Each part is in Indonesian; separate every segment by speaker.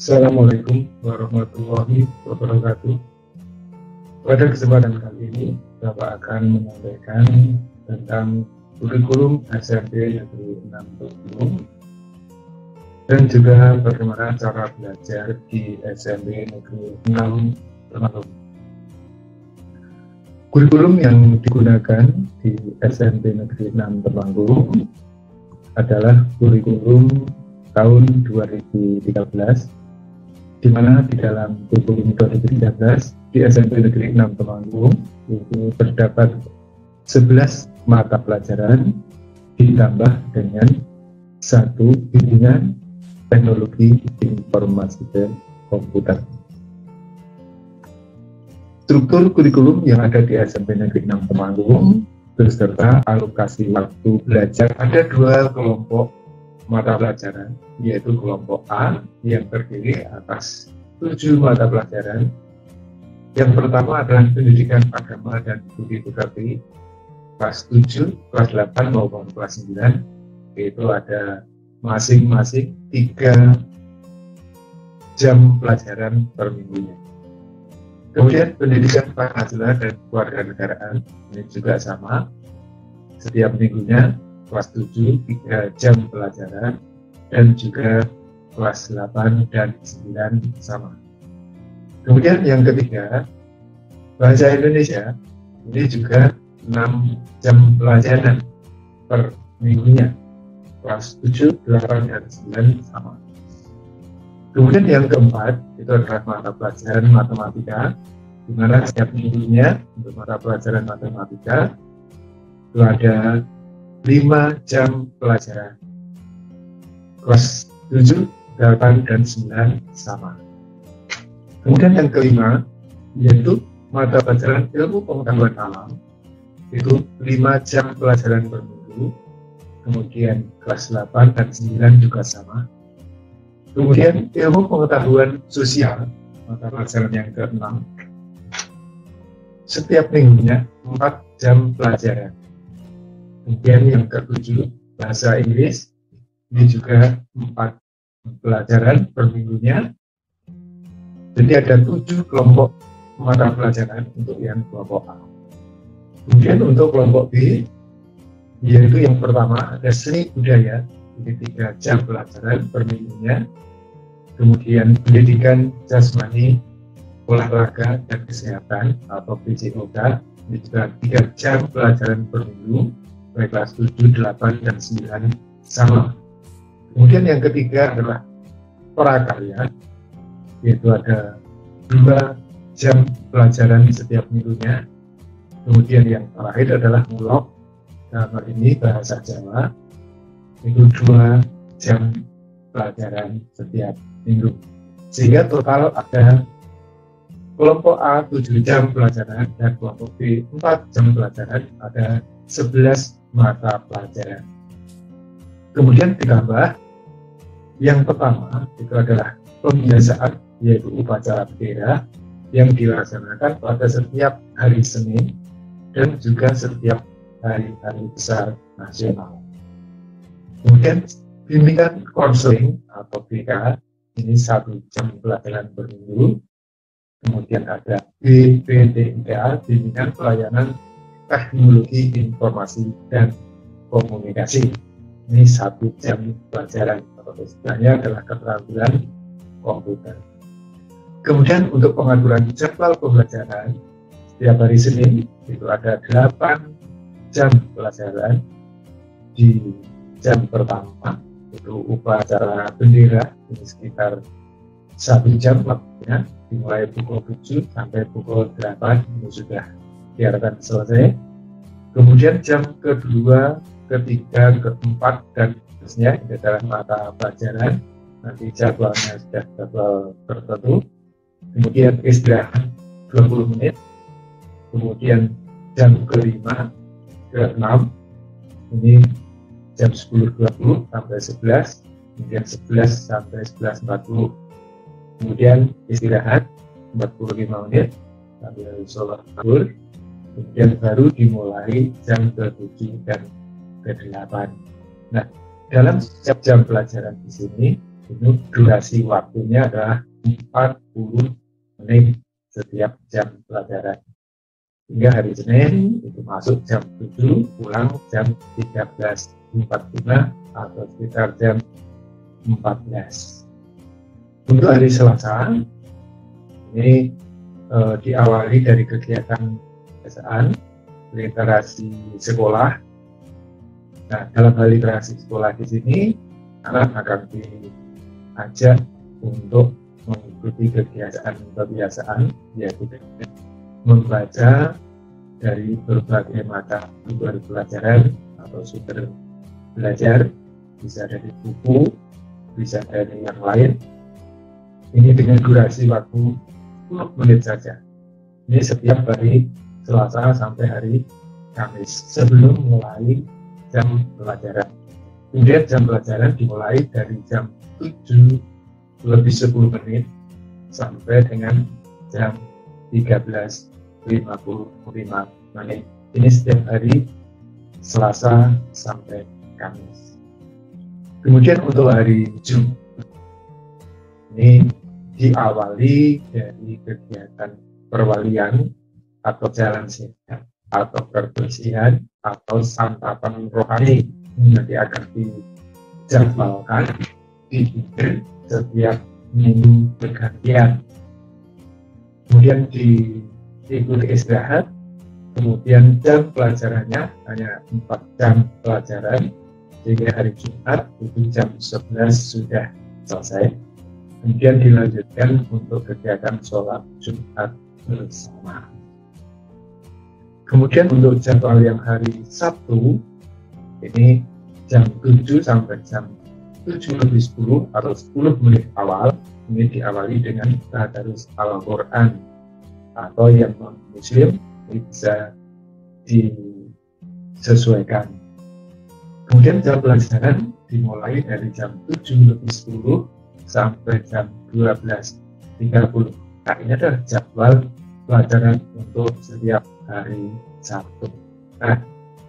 Speaker 1: Assalamualaikum warahmatullahi wabarakatuh. Pada kesempatan kali ini, Bapak akan menyampaikan tentang kurikulum SMP Negeri 6 Temanggung dan juga bagaimana cara belajar di SMP Negeri 6 Temanggung. Kurikulum yang digunakan di SMP Negeri 6 Temanggung adalah kurikulum tahun 2013, di mana di dalam kurikulum 2013 di SMP Negeri 6 Temanggung itu terdapat 11 mata pelajaran ditambah dengan satu bimbingan teknologi informasi dan komputer. Struktur kurikulum yang ada di SMP Negeri 6 Temanggung beserta alokasi waktu belajar ada dua kelompok mata pelajaran, yaitu kelompok A yang terdiri atas 7 mata pelajaran. Yang pertama adalah pendidikan agama dan budi pekerti kelas 7, kelas 8 maupun kelas 9, yaitu ada masing-masing 3 jam pelajaran per minggunya. Kemudian pendidikan Pancasila dan kewarganegaraan ini juga sama, setiap minggunya kelas 7 3 jam pelajaran, dan juga kelas 8 dan 9 sama. Kemudian yang ketiga, bahasa Indonesia ini juga 6 jam pelajaran per minggunya, kelas 7, 8, dan 9 sama. Kemudian yang keempat itu adalah mata pelajaran matematika, di mana setiap minggunya untuk mata pelajaran matematika itu ada 5 jam pelajaran, kelas 7, 8, dan 9 sama. Kemudian yang kelima yaitu mata pelajaran ilmu pengetahuan alam, itu 5 jam pelajaran per minggu, kemudian kelas 8 dan 9 juga sama. Kemudian ilmu pengetahuan sosial, mata pelajaran yang ke-6, setiap minggunya 4 jam pelajaran. Kemudian yang ke-7, bahasa Inggris, ini juga 4 pelajaran per minggunya. Jadi ada 7 kelompok mata pelajaran untuk yang kelompok A. Kemudian untuk kelompok B, yaitu yang pertama ada seni budaya, ini 3 jam pelajaran per minggunya. Kemudian pendidikan jasmani, olahraga, dan kesehatan atau PJOK, ini juga 3 jam pelajaran per minggu, baik kelas 7, 8, dan 9 sama. Kemudian yang ketiga adalah prakarya, yaitu ada 2 jam pelajaran setiap minggunya. Kemudian yang terakhir adalah mulok, dalam hal ini bahasa Jawa, itu 2 jam pelajaran setiap minggu. Sehingga total ada kelompok A 7 jam pelajaran dan kelompok B 4 jam pelajaran, ada 11 mata pelajaran. Kemudian ditambah yang pertama itu adalah pembiasaan, yaitu upacara bendera yang dilaksanakan pada setiap hari Senin dan juga setiap hari-hari besar nasional. Kemudian bimbingan konseling atau BK, ini 1 jam pelajaran per minggu. Kemudian ada BPTIK, bimbingan pelayanan teknologi informasi dan komunikasi, ini 1 jam pelajaran, atau istilahnya adalah keterampilan komputer. Kemudian untuk pengaturan jadwal pembelajaran, setiap hari Senin itu ada 8 jam pelajaran. Di jam pertama itu upacara bendera, ini sekitar 1 jam waktunya, dimulai pukul 7 sampai pukul 8, ini sudah diharapkan selesai. Kemudian jam kedua, ketiga, keempat, dan seterusnya ini adalah mata pelajaran, nanti jadwalnya sudah jadwal tertentu. Kemudian istirahat 20 menit, kemudian jam kelima, ke-6, ini jam 10.20 sampai 11, kemudian 11 sampai 11.40, kemudian istirahat 45 menit sambil sholat zuhur, kemudian baru dimulai jam ke-7 dan ke-8. Nah, dalam setiap jam pelajaran di sini Ini durasi waktunya adalah 40 menit setiap jam pelajaran. Hingga hari Senin itu masuk jam 7, pulang jam 13.45 atau sekitar jam 14. Untuk hari Selasa ini diawali dari kegiatan kebiasaan literasi sekolah. Nah, dalam hal literasi sekolah di sini anak akan diajak untuk mengikuti kebiasaan yaitu membaca dari berbagai mata sumber pelajaran atau sumber belajar, bisa dari buku, bisa dari yang lain. Ini dengan durasi waktu 10 menit saja. Ini setiap hari Selasa sampai hari Kamis sebelum mulai jam pelajaran. Kemudian jam pelajaran dimulai dari jam 7 lebih 10 menit sampai dengan jam 13.55 menit. Ini setiap hari Selasa sampai Kamis. Kemudian untuk hari Jumat ini diawali dari kegiatan perwalian atau jalan sehat atau kebersihan atau santapan rohani. Nanti akan dijadwalkan di setiap minggu bergantian. Kemudian diikuti istirahat. Kemudian jam pelajarannya hanya 4 jam pelajaran, sehingga hari Jumat itu jam 11 sudah selesai. Kemudian dilanjutkan untuk kegiatan sholat Jumat bersama. Kemudian untuk jadwal yang hari Sabtu ini jam 7 sampai jam 7:10 atau 10 menit awal ini diawali dengan tadarus Al-Quran, atau yang non-muslim bisa disesuaikan. Kemudian jam pelajaran dimulai dari jam 7:10 sampai jam 12:30. Nah, ini adalah jadwal pelajaran untuk setiap hari Sabtu. Nah,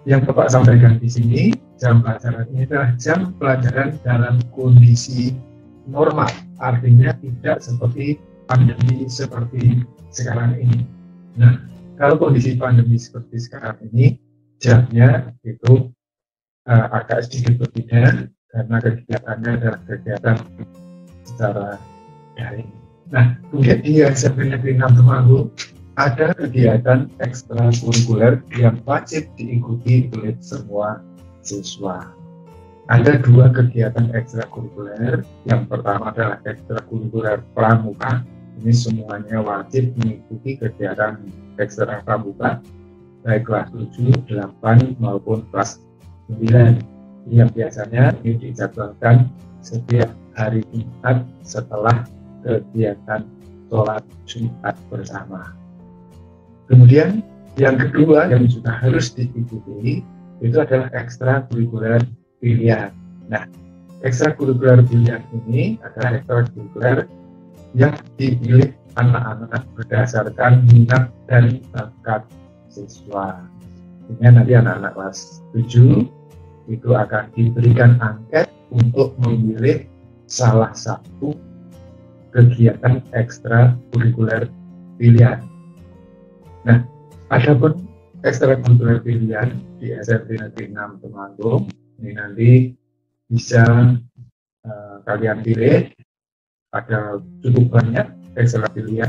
Speaker 1: yang Bapak sampaikan di sini, jam pelajaran ini adalah jam pelajaran dalam kondisi normal, artinya tidak seperti pandemi seperti sekarang ini. Nah, kalau kondisi pandemi seperti sekarang ini, jamnya itu agak sedikit berbeda karena kegiatannya adalah kegiatan secara daring. Nah, kemudian di SMP Negeri 6 Temanggung ada kegiatan ekstrakurikuler yang wajib diikuti oleh semua siswa. Ada 2 kegiatan ekstrakurikuler. Yang pertama adalah ekstrakurikuler pramuka. Ini semuanya wajib mengikuti kegiatan ekstra pramuka, baik kelas 7, 8 maupun kelas 9. Yang biasanya ini dijadwalkan setiap hari Jumat setelah kegiatan sholat Jumat bersama. Kemudian yang kedua yang juga harus diikuti itu adalah ekstrakurikuler pilihan. Nah, ekstrakurikuler pilihan ini adalah ekstrakurikuler yang dipilih anak-anak berdasarkan minat dan bakat siswa. Sehingga nanti anak-anak kelas 7 itu akan diberikan angket untuk memilih salah satu kegiatan ekstrakurikuler pilihan. Nah, adapun ekstrakurikuler pilihan di SMP Negeri 6 Temanggung ini nanti bisa kalian pilih. Ada cukup banyak ekstra pilihan.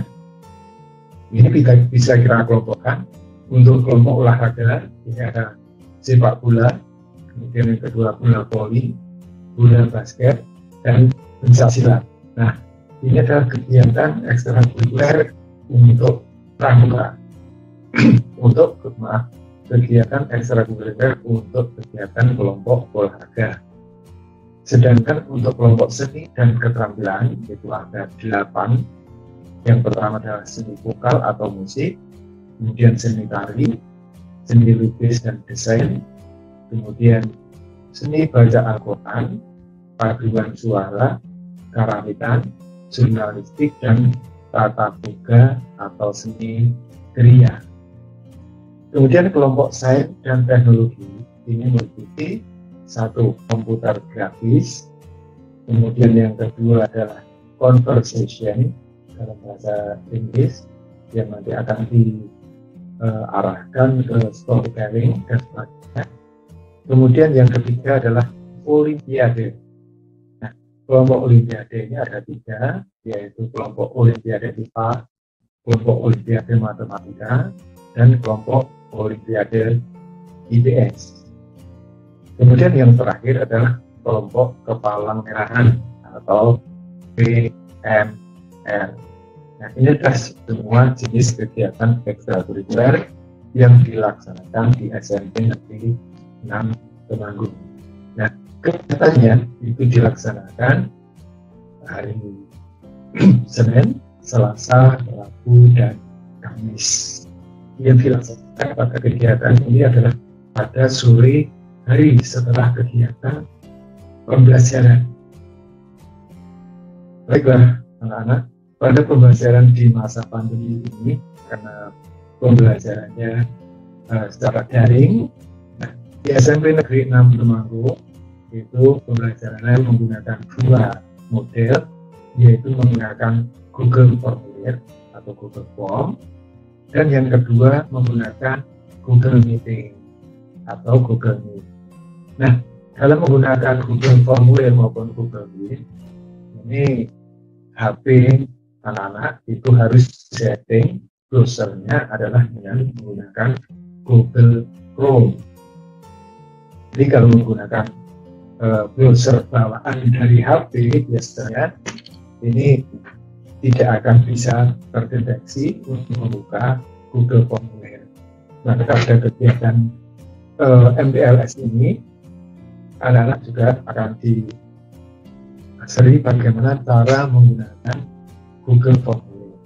Speaker 1: Ini bisa kita kelompokkan. Untuk kelompok olahraga ini ada sepak bola, kemudian yang kedua bola voli, bola basket, dan pencaksilat. Nah, ini adalah kegiatan ekstrakurikuler untuk pramuka. Untuk kegiatan ekstrakurikuler untuk kegiatan kelompok olahraga. Sedangkan untuk kelompok seni dan keterampilan itu ada 8. Yang pertama adalah seni vokal atau musik, kemudian seni tari, seni lukis dan desain, kemudian seni baca Al-Quran, paduan suara, karawitan, jurnalistik, dan tata boga atau seni kriya. Kemudian kelompok sains dan teknologi ini meliputi 1 komputer grafis, Kemudian yang kedua adalah conversation dalam bahasa Inggris yang nanti akan diarahkan ke storytelling dan sebagainya. Kemudian yang ketiga adalah olimpiade. Nah, kelompok olimpiade ini ada 3, yaitu kelompok olimpiade IPA, kelompok olimpiade matematika, dan kelompok olimpiade IPS. Kemudian yang terakhir adalah kelompok kepalang merahan atau PMR. Nah, ini adalah semua jenis kegiatan ekstrakurikuler yang dilaksanakan di SMP Negeri 6 Temanggung. Nah, kegiatannya itu dilaksanakan hari Senin, Selasa, Rabu, dan Kamis. Yang dilaksanakan pada kegiatan ini adalah pada sore hari setelah kegiatan pembelajaran. Baiklah anak-anak, pada pembelajaran di masa pandemi ini karena pembelajarannya secara daring, nah, di SMP Negeri 6 Temanggung itu pembelajarannya menggunakan 2 model, yaitu menggunakan Google Formulir atau Google Form, dan yang kedua menggunakan Google Meeting atau Google Meet. Nah, dalam menggunakan Google Formulir maupun Google Meet, ini HP anak-anak itu harus setting browsernya adalah dengan menggunakan Google Chrome. Jadi kalau menggunakan browser bawaan dari HP biasanya ini tidak akan bisa terdeteksi untuk membuka Google Formulir. Maka pada kegiatan MPLS ini anak-anak juga akan diajari bagaimana cara menggunakan Google Formulir.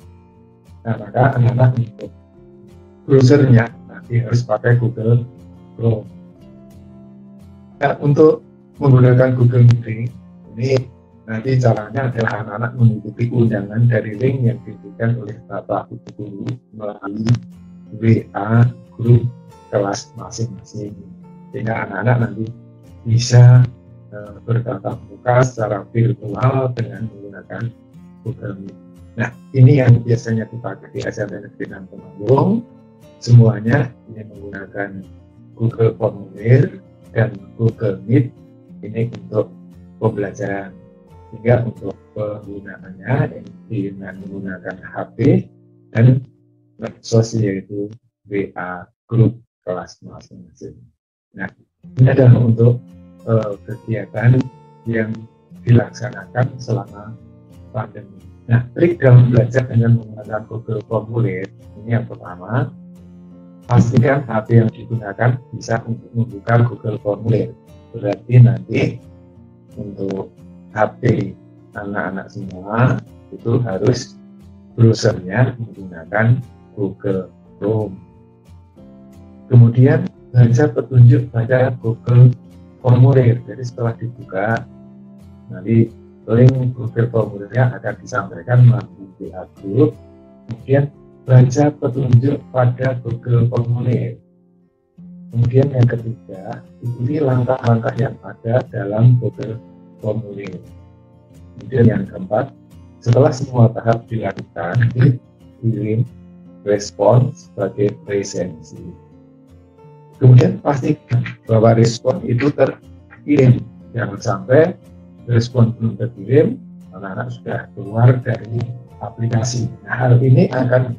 Speaker 1: Nah, maka anak-anak untuk browsernya nanti harus pakai Google Chrome. Nah, untuk menggunakan Google Meeting ini nanti caranya adalah anak-anak mengikuti undangan dari link yang diberikan oleh Bapak Ibu Guru melalui WA grup kelas masing-masing, sehingga anak-anak nanti bisa bertatap muka secara virtual dengan menggunakan Google Meet. Nah, ini yang biasanya dipakai di SMP Negeri 6 Temanggung. Semuanya ini menggunakan Google Formulir dan Google Meet ini untuk pembelajaran. Sehingga untuk penggunaannya dengan menggunakan HP dan medsos yaitu WA grup kelas masing-masing. Nah, ini adalah untuk kegiatan yang dilaksanakan selama pandemi. Nah, trik dalam belajar dengan menggunakan Google Formulir ini yang pertama, pastikan HP yang digunakan bisa untuk membuka Google Formulir. Berarti nanti untuk HP anak-anak semua itu harus browsernya menggunakan Google Chrome. Kemudian baca petunjuk pada Google Formulir. Jadi setelah dibuka, nanti link Google Formulirnya akan disampaikan melalui WA Group. Kemudian baca petunjuk pada Google Formulir. Kemudian yang ketiga, ikuti langkah-langkah yang ada dalam Google Formulir. Kemudian yang keempat, setelah semua tahap dilakukan, kirim respon sebagai presensi. Kemudian pastikan bahwa respon itu terkirim. Jangan sampai respon belum terkirim, anak-anak sudah keluar dari aplikasi. Nah, hal ini akan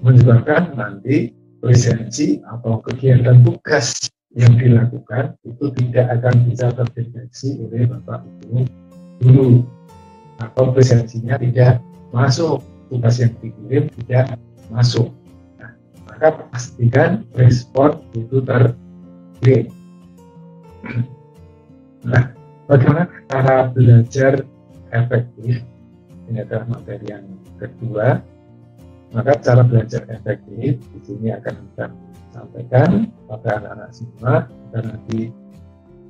Speaker 1: menyebabkan nanti presensi atau kegiatan tugas yang dilakukan itu tidak akan bisa terdeteksi oleh Bapak Ibu Guru, atau presensinya tidak masuk, tugas yang dikirim tidak masuk. Nah, maka pastikan respon itu terkirim. Nah, bagaimana cara belajar efektif? Ini adalah materi yang kedua. Maka cara belajar efektif di sini akan kita sampaikan pada anak-anak semua, dan nanti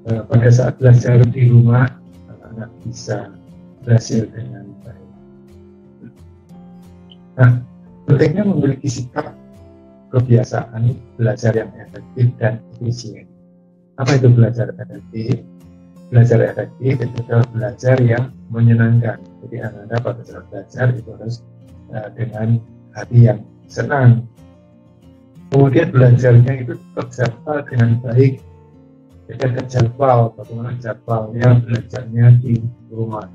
Speaker 1: pada saat belajar di rumah anak-anak bisa berhasil dengan baik. Nah, pentingnya memiliki sikap kebiasaan belajar yang efektif dan efisien. Apa itu belajar efektif? belajar efektif itu adalah belajar yang menyenangkan. Jadi Anda pada saat belajar itu harus dengan hati yang senang. Kemudian belajarnya itu terjadwal dengan baik. Jadi ada jadwal, bagaimana jadwalnya belajarnya di rumah.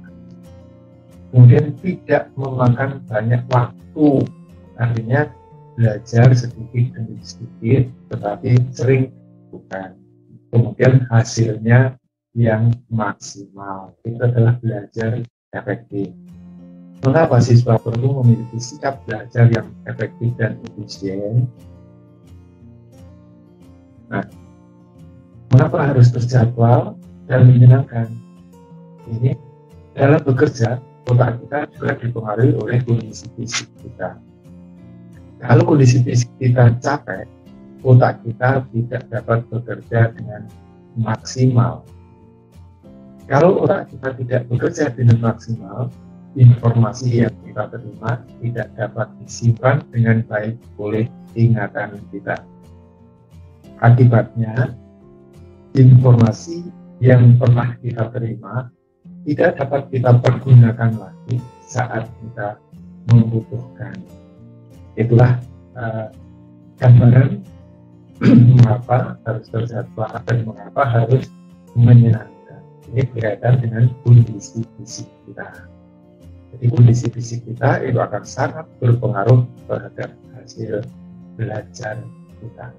Speaker 1: Kemudian tidak memakan banyak waktu, artinya belajar sedikit demi sedikit, tetapi sering bukan. Kemudian hasilnya yang maksimal, itu adalah belajar efektif. Mengapa siswa perlu memiliki sikap belajar yang efektif dan efisien? Nah, mengapa harus terjadwal dan menyenangkan? Ini dalam bekerja, otak kita juga dipengaruhi oleh kondisi fisik kita. Kalau kondisi fisik kita capek, otak kita tidak dapat bekerja dengan maksimal. Kalau otak kita tidak bekerja dengan maksimal, informasi yang kita terima tidak dapat disimpan dengan baik oleh ingatan kita. Akibatnya, informasi yang pernah kita terima tidak dapat kita pergunakan lagi saat kita membutuhkan. Itulah gambaran mengapa harus terjadwal dan mengapa harus menyenangkan. Ini berkaitan dengan kondisi fisik kita. Jadi kondisi fisik kita itu akan sangat berpengaruh terhadap hasil belajar kita.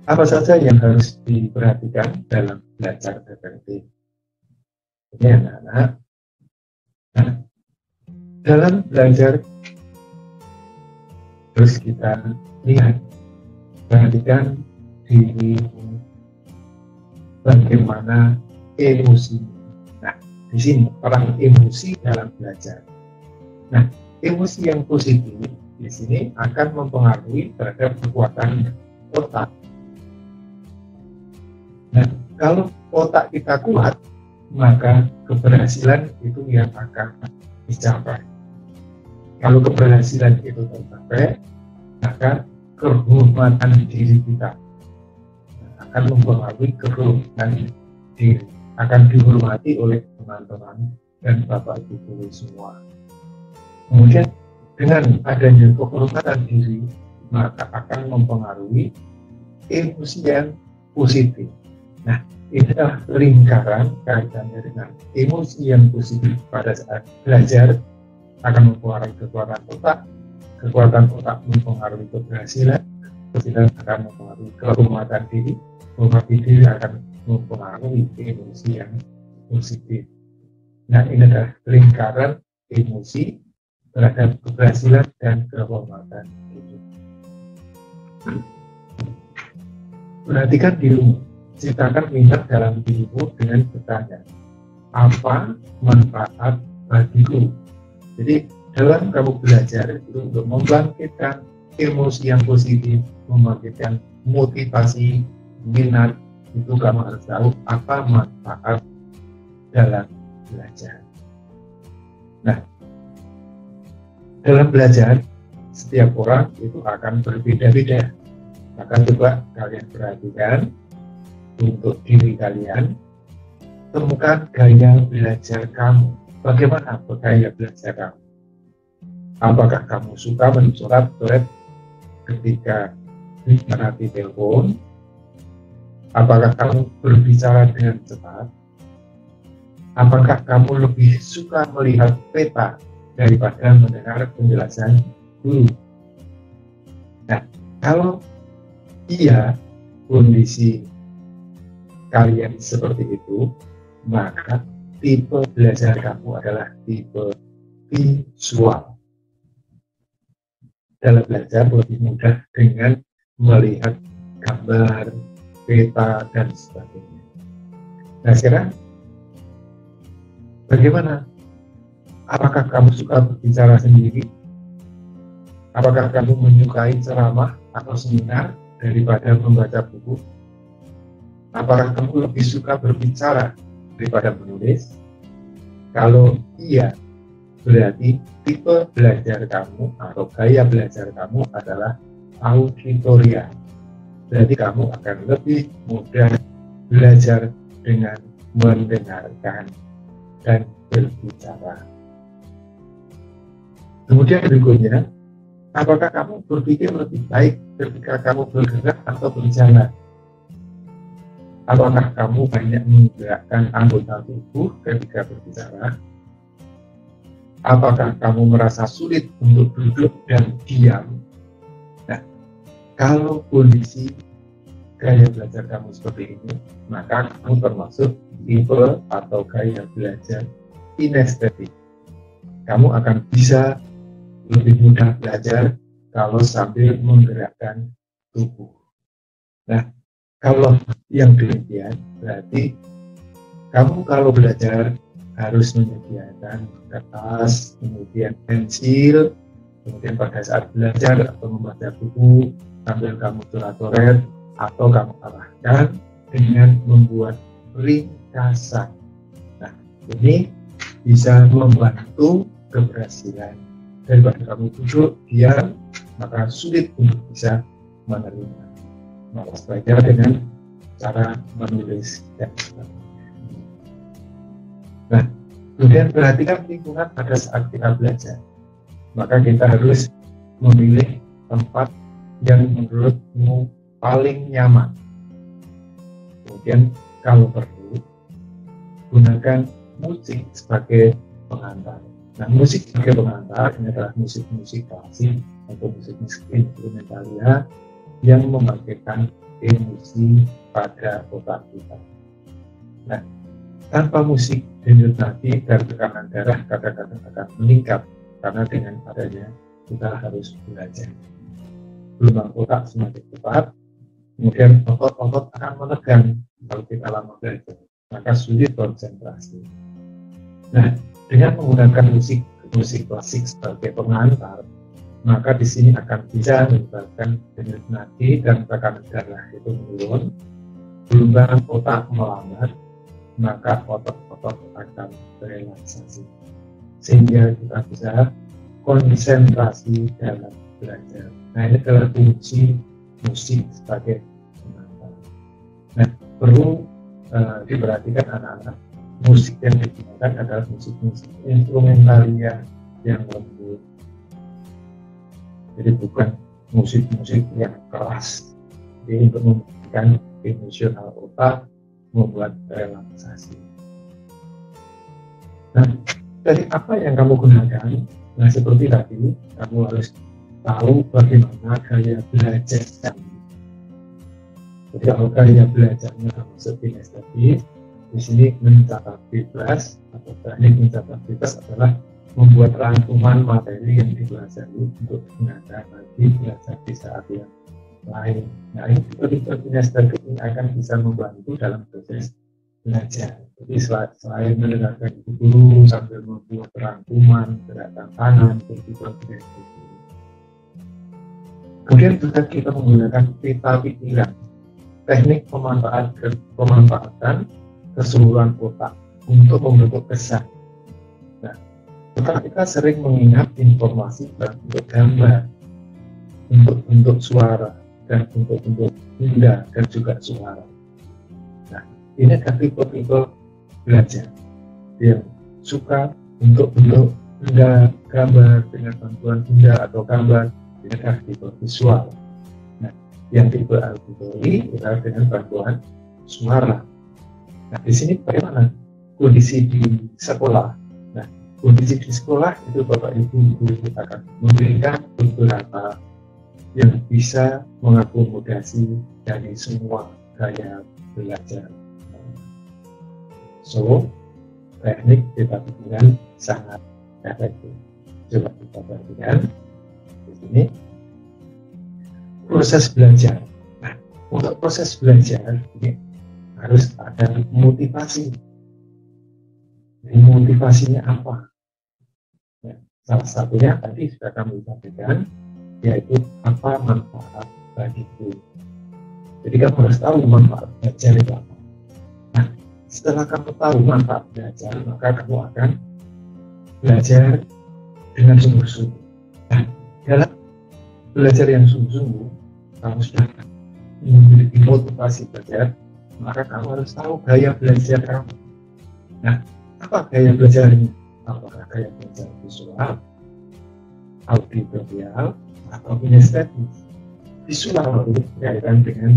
Speaker 1: Apa saja yang harus diperhatikan dalam belajar efektif? Ini anak-anak. Nah, dalam belajar terus kita lihat, perhatikan diri, bagaimana emosi. Nah, di sini peran emosi dalam belajar. Nah, emosi yang positif di sini akan mempengaruhi terhadap kekuatan otak. Nah, kalau otak kita kuat, maka keberhasilan itu yang akan dicapai. Kalau keberhasilan itu tercapai, maka kehormatan diri kita akan mempengaruhi kehormatan diri, akan dihormati oleh teman-teman dan Bapak Ibu guru semua. Kemudian dengan adanya kehormatan diri, maka akan mempengaruhi emosi yang positif. Nah, ini adalah lingkaran kaitannya dengan emosi yang positif pada saat belajar akan mempengaruhi kekuatan otak mempengaruhi keberhasilan, keberhasilan akan mempengaruhi kehormatan diri, kehormatan diri akan mempengaruhi emosi yang positif. Nah, ini adalah lingkaran emosi terhadap keberhasilan dan kehormatan diri. Perhatikan dirimu. Ciptakan minat dalam dirimu dengan bertanya, apa manfaat bagiku? Jadi dalam kamu belajar itu untuk membangkitkan emosi yang positif, membangkitkan motivasi, minat, itu kamu harus tahu apa manfaat dalam belajar. Nah, dalam belajar setiap orang itu akan berbeda-beda. Maka coba kalian perhatikan untuk diri kalian, temukan gaya belajar kamu. Bagaimana gaya belajar kamu? Apakah kamu suka mencoret-coret ketika bicara di telepon? Apakah kamu berbicara dengan cepat? Apakah kamu lebih suka melihat peta daripada mendengar penjelasan guru? Nah, kalau iya kondisi kalian seperti itu, maka tipe belajar kamu adalah tipe visual. Dalam belajar lebih mudah dengan melihat gambar, peta, dan sebagainya. Nah, sekarang bagaimana? Apakah kamu suka berbicara sendiri? Apakah kamu menyukai ceramah atau seminar daripada membaca buku? Apakah kamu lebih suka berbicara daripada menulis? Kalau iya, berarti tipe belajar kamu atau gaya belajar kamu adalah auditorial. Berarti kamu akan lebih mudah belajar dengan mendengarkan dan berbicara. Kemudian berikutnya, apakah kamu berpikir lebih baik ketika kamu bergerak atau berjalan? Apakah kamu banyak menggerakkan anggota tubuh ketika berbicara? Apakah kamu merasa sulit untuk duduk dan diam? Nah, kalau kondisi gaya belajar kamu seperti ini, maka kamu termasuk tipe atau gaya belajar kinestetik. Kamu akan bisa lebih mudah belajar kalau sambil menggerakkan tubuh. Nah, kalau yang demikian, berarti kamu kalau belajar harus menyediakan kertas, kemudian pensil, kemudian pada saat belajar atau membaca buku, sambil kamu coret-coret atau kamu arahkan dengan membuat ringkasan. Nah, ini bisa membantu keberhasilan. Daripada kamu duduk diam, maka sulit untuk bisa menerima. Malas belajar dengan cara menulis dan sebagainya. Nah, kemudian perhatikan lingkungan pada saat kita belajar. Maka kita harus memilih tempat yang menurutmu paling nyaman. Kemudian kalau perlu, gunakan musik sebagai pengantar. Nah, musik sebagai pengantar ini adalah musik-musik klasik atau musik-musik instrumentalia yang membangkitkan emosi pada otak kita. Nah, tanpa musik denyut nadi dan tekanan darah kadang-kadang akan meningkat karena dengan adanya kita harus belajar. Gelombang otak semakin cepat, kemudian otot-otot akan menegang kalau kita lama belajar, maka sulit konsentrasi. Nah, dengan menggunakan musik klasik sebagai pengantar, maka di sini akan bisa menyebabkan denyut nadi dan tekanan darah itu menurun, gelombang otak melambat, maka otot-otot akan berelaksasi, sehingga kita bisa konsentrasi dalam belajar. Nah, ini adalah fungsi musik sebagai pengantar. Nah, perlu diperhatikan anak-anak, musik yang digunakan adalah musik-musik instrumentalia yang lembut. Jadi bukan musik-musik yang keras. Jadi untuk memberikan emosional otak, membuat relaksasi. Nah, dari apa yang kamu gunakan? Nah, seperti tadi, kamu harus tahu bagaimana gaya belajar kamu. Jadi kalau gaya belajarnya termasuk kinestetik, di sini mencatat bebas atau teknik mencatat bebas adalah membuat rangkuman materi yang dipelajari untuk digunakan lagi belajar di saat yang lain. Nah, ini tipe-tipe kinestetik ini akan bisa membantu dalam proses belajar. Jadi selain mendengarkan guru sambil membuat rangkuman, gerakan tangan, begitu. Kemudian juga kita menggunakan peta pikiran, teknik pemanfaatan keseluruhan otak untuk membentuk kesan. Nah, otak kita sering mengingat informasi dalam bentuk gambar, bentuk suara, dan bentuk benda dan juga suara. Nah, ini adalah tipe-tipe belajar yang suka bentuk benda, gambar dengan bantuan benda atau gambar, ini adalah tipe visual. Nah, yang tipe auditory adalah dengan bantuan suara. Nah, di sini bagaimana kondisi di sekolah? Nah, kondisi di sekolah itu Bapak Ibu guru akan memberikan beberapa yang bisa mengakomodasi dari semua gaya belajar. So, teknik peta pikiran sangat efektif. Coba kita perhatikan di sini proses belajar. Nah, untuk proses belajar ini harus ada motivasi. Jadi motivasinya apa? Ya, salah satunya tadi sudah kami sampaikan, yaitu apa manfaat bagiku. Jadi kamu harus tahu manfaat belajar itu apa. Nah, setelah kamu tahu manfaat belajar, maka kamu akan belajar dengan sungguh-sungguh. Nah, dalam belajar yang sungguh-sungguh, kamu sudah memiliki motivasi belajar, maka kamu harus tahu gaya belajar kamu. Nah, apa gaya belajarnya? Apakah gaya belajar visual, auditorial, atau kinestetis? Visual itu berkaitan dengan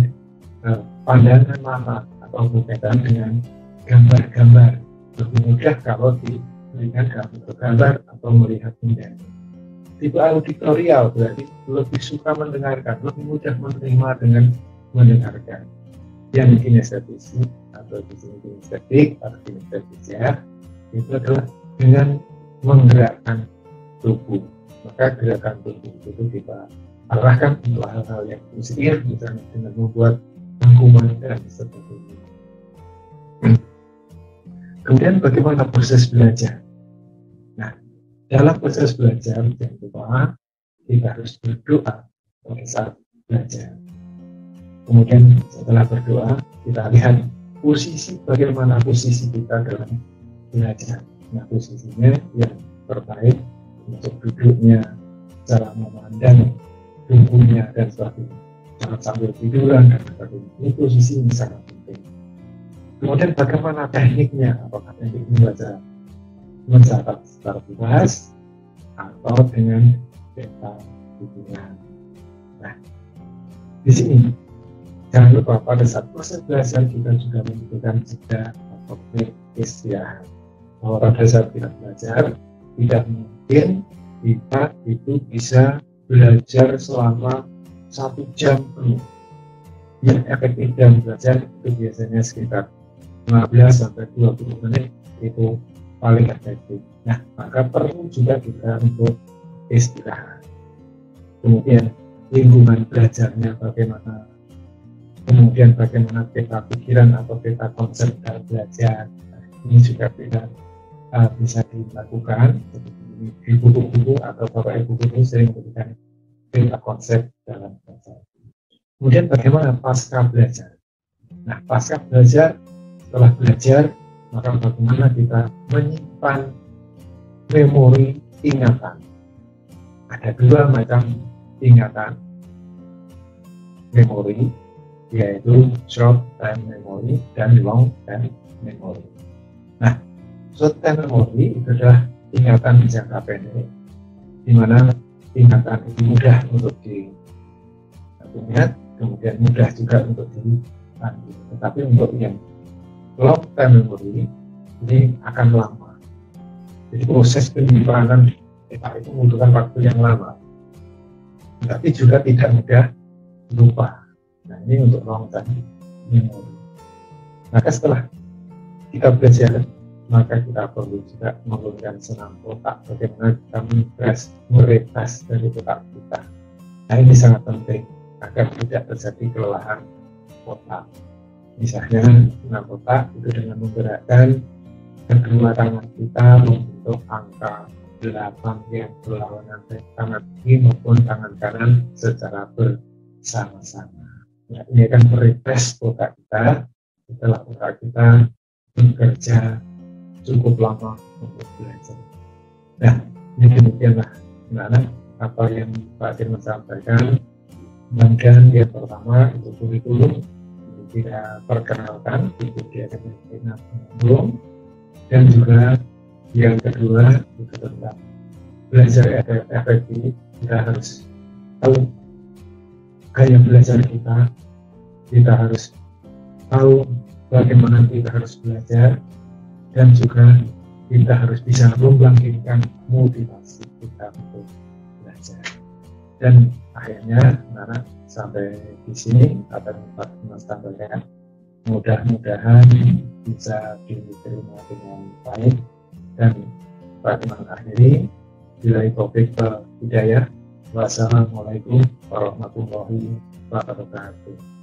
Speaker 1: pandangan mata atau berkaitan dengan gambar-gambar. Lebih mudah kalau diberikan gambar atau melihat benda. Tipe auditorial berarti lebih suka mendengarkan, lebih mudah menerima dengan mendengarkan. Yang kinestetis atau kinestetik atau kinestetis ya, itu adalah dengan menggerakkan tubuh. Maka gerakan tubuh itu kita arahkan untuk hal-hal yang positif, misalnya dengan membuat rangkuman dan sebagainya. Kemudian bagaimana proses belajar? Nah, dalam proses belajar yang kedua, kita harus berdoa pada saat belajar. Kemudian setelah berdoa, kita lihat bagaimana posisi kita dalam belajar. Nah, posisinya yang terbaik untuk duduknya, cara memandang tubuhnya dan sebagainya, jangan sambil tiduran dan sebagainya. Ini posisinya sangat penting. Kemudian bagaimana tekniknya? Apakah teknik membaca, mencatat secara bebas atau dengan peta hitungan? Nah, di sini jangan lupa pada saat proses belajar kita juga membutuhkan jeda atau break istirahat. Bahwa pada saat kita belajar tidak mungkin kita itu bisa belajar selama 1 jam penuh. Yang efektif dalam belajar itu biasanya sekitar 15 sampai 20 menit itu paling efektif. Nah, maka perlu juga kita untuk istirahat. Kemudian lingkungan belajarnya bagaimana, kemudian bagaimana peta pikiran atau peta konsep dalam belajar. Nah, ini juga bisa dilakukan di buku-buku atau beberapa buku sering memberikan peta konsep dalam belajar. Kemudian bagaimana pasca belajar? Nah, pasca belajar, setelah belajar, maka bagaimana kita menyimpan memori ingatan. Ada 2 macam ingatan memori, yaitu short term memory dan long term memory. Nah, short term memory itu adalah ingatan jangka pendek, di mana ingatan itu mudah untuk diingat, kemudian mudah juga untuk dilanjut. Tetapi untuk yang long term memory ini akan lama. Jadi proses penyimpanan data itu membutuhkan waktu yang lama, tapi juga tidak mudah lupa. Nah, ini untuk long term memory. Maka setelah kita belajar, maka kita perlu juga menggunakan senam otak, bagaimana kita meretas dari otak kita. Nah, ini sangat penting agar tidak terjadi kelelahan otak. Misalnya senam otak itu dengan menggerakkan kedua tangan kita membentuk angka 8 yang berlawanan baik tangan kiri maupun tangan kanan secara bersama-sama. Nah, ini akan meretas otak kita setelah otak kita bekerja cukup lama untuk belajar. Nah, ini demikianlah apa yang Pak Firman sampaikan. Dan yang pertama itu kurikulum, kita perkenalkan itu dia dengan penyambung, dan juga yang kedua itu tentang belajar efektif. Kita harus tahu gaya belajar kita harus tahu bagaimana kita harus belajar, dan juga kita harus bisa membangkitkan motivasi kita untuk belajar. Dan akhirnya, sampai di sini apa yang Pak Firman sampaikan, mudah-mudahan bisa diterima dengan baik. Dan Pak Firman akhiri, billahi taufiq wal hidayah. Wassalamualaikum warahmatullahi wabarakatuh.